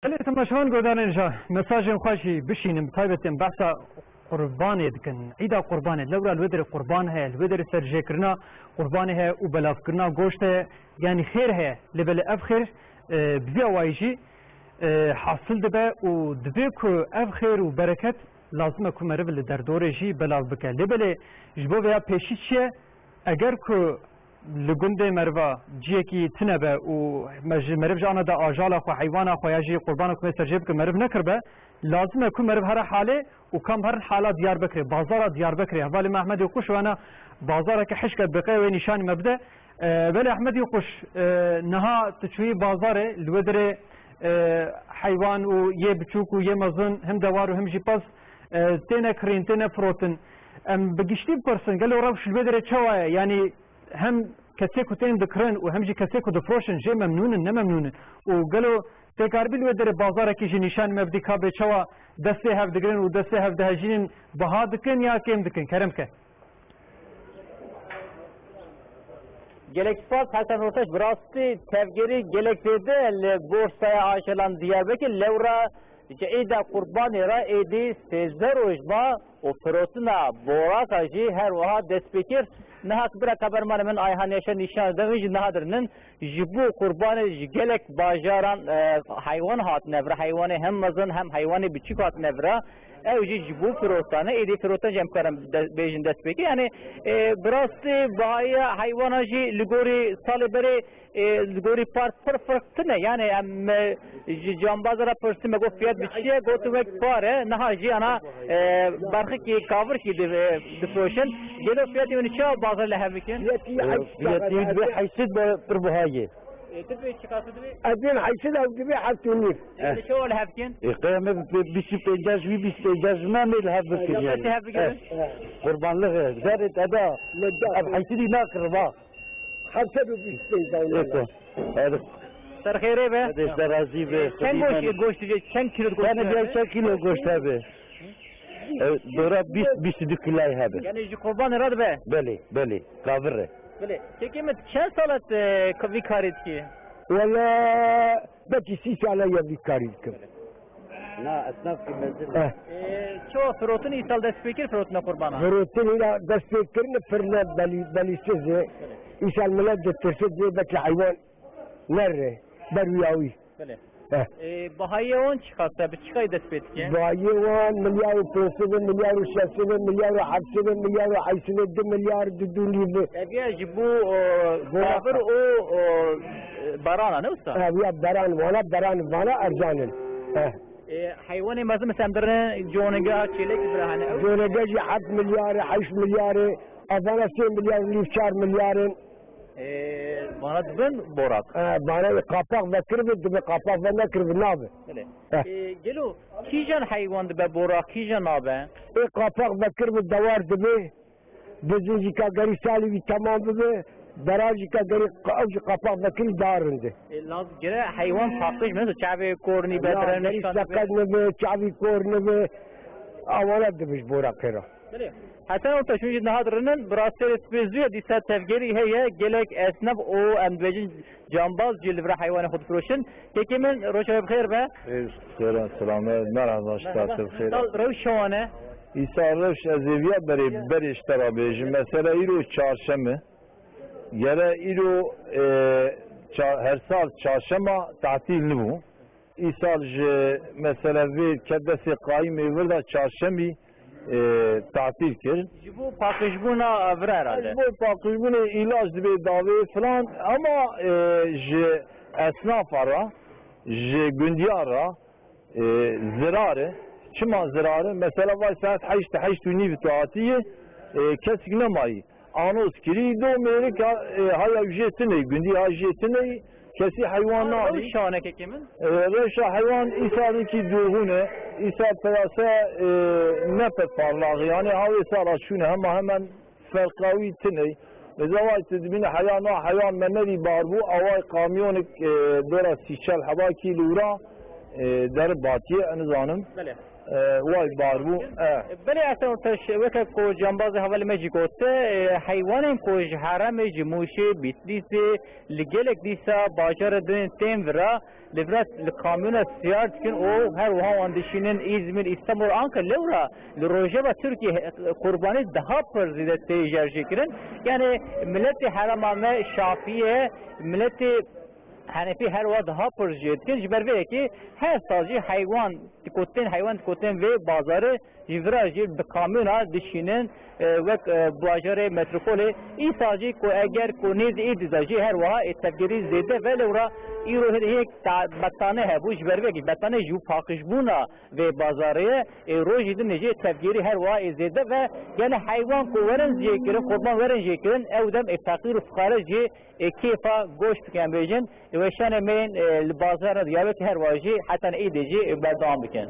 ولی تماشاوان گودان اینجا مساج خوشی بشینم تایبتیم بحثا قربانی دکن عیدا قربانی لورا الودر قربان ہے الودر سرجه کرنا قربانی ہے و بلاف کرنا گوشت یعنی خیر ہے لبل اف خیر بزی وایجی حاصل دبه و دبه که اف خیر و برکت لازمه که مربل در دوره جی بلاف بکن لبل جبو ویا پیشی چیه اگر که لگنده مروا جیه کی تنبه و مرو جانا دا آجالا خو حیوانا خو یاجی قربانا که سرجه بکن مرو نکربه لازمه که مرو هر حاله و کم هر حالا دیار بکره بازار دیار بکره حوالی محمد یقوش وانا بازار که حشکت بقیه و نشان مبده ولی احمد یقوش نها تشوی بازاره لودره حیوان و یه بچوک و یه مزن هم دوار و هم جی پس تینه کرین تینه فروتن بگشتی بپرسن گلو روش لودره چواه یعنی هم کسی که تین دکرن و همچی کسی که دفروشن جه ممنونن نه ممنونن و گلو تکاربیل و در بازار کی نشان مبدی که به چوا دسته هف دگرن و دسته هف دهجین بها دکن یا کم دکن کرم که gelek spas Hasan Rotaş burası tevgeri gelek dedi borsaya aşılan Diyarbakır levra ida kurban era edi sezler ojma o protuna borak acı her vaha despekir nahak bira kabarman men ayhan yaşa nişan demiş nahadırının jibu kurbanı gelek bajaran hayvan hat nevra hayvanı hem mazın hem hayvanı biçik hat nevra evci jibu firostane edi firostan jemkaram bejin despekir yani burası bahaya hayvanacı ligori saliberi ligori part farklı yani cambazlara pırsime go fiyat biçiye go to make pare nahaji ana barkı ki cover ki depression gelo fiyat yuni çav bazar lehavikin fiyat yudi haysid berbuhaye تبي شكاسة تبي؟ أدين حيصير أو تبي حتى نيف. شو اللي هافكين؟ إقامة بيستيجاز بيستيجاز ما ملها بكين يعني. قربان له زارت أداء. أب حيصير ناكر با. حتى بيستيجاز. هذا. سر خيره به؟ هذا درازي به. كم goş تبي؟ كم كيلو goş؟ أنا بيا كيلو goş تبي. دورا 22 كيلو هذا. يعني قربان راد به؟ بله بله كافره. بله چکیمت چند سالت کاری کارید کی؟ ولا بکی 30 ساله یادی کاری کم. نه اسناف کی منزل. چو فروتن ای سال دست فکر فروتن قربانا. فروتن ای دست فکر نه فرنا بلی سیزه. ای سال ملاد ترسیده بکی حیوان نره برویاوی. بله. Bahaya on çıkarsa bir çıkay despet ki. Bahaya on milyar pesede milyar şahsede milyar hapsede milyar aysede milyar düdüğünü. Eğer bu kafir o barana ne usta? Ya baran bana arcanın. Hayvanı mazı mesela jonega çelek ibrahane. Jonega 7 milyar 8 milyar avana 2 milyar 4 milyarın. Bana dibin borak. Bana kapak ve kırmızı bir kapak ve ne kırmızı abi. Gelo kijan hayvan dibe borak kijan abi. Kapak ve kırmızı davar dibe. Bizinci kagari salivi tamam dibe. Darajı kagari kapak ve kırmızı darındı. Lazım gire hayvan farklı mı? Çavi korni bedren. Ne sakal ne çavi korni ve avara dibe borak kera. Hasan o taşınca nahadırının burası spesiyor disa tevgeri heye gelek esnaf o emdvecin cambaz cilvre hayvanı hudfroşun kekimin roşa bxir be selamlar merhaba ştatır xeyr roşane İsa roş azeviye beri iştara bejim mesela iro çarşamba yere iro her sal çarşamba tatilli bu İsa mesela ve kedesi kaim evirda çarşamba tatil kir. Bu pakışbuna avra herhalde. Bu pakışbuna ilaç dibe davet falan ama je esnaf ara, je gündiyara, zirarı, çima zirarı. Mesela var saat 8 niv taatiye kesik nemayı. Anos kiri do Amerika haya ücretine, gündiya ücretine kesi hayvanlar. Roşane kekimin? Roşa hayvan İsa'nın ki doğunu, İsa perasa nepet parlağı yani havi sarışune hemen farklı tine. Zavayt dibine hayvan meneri barbu avay kamyonik dora siçel hava ki lura der batiye anzanım. وای باربو بله اصلا تشویق کو جنباز حوالی مجی گفته حیوان کو جهرم جموشه بیتلیسه لگلک دیسا باجار دن تیم ورا لبرات القانون سیارت کن او هر وها اندشینن İzmir İstanbul Ankara لورا لروجبا ترکیه قربانی daha پر زیاده تیجرشی کرن yani milleti haramane şafiye milleti Hanefi her va daha projet ki jiber ki her sadece hayvan koten ve bazarı jivrajı bekamına dişinin ve bazarı metropole iyi sadece ko eğer koniz idizaji her va tefgiri zede ve lura irohe ek batane he bu jiber ki batane ju fakış buna ve bazarı rojidin nece tefgiri her va zede ve yani hayvan ko veren zikirin kurban veren zikirin evdem fakir fukaracı keyfa goşt kembejin ve şanemeyin bazarı diyabet her vacı hatta ideci berdam biken.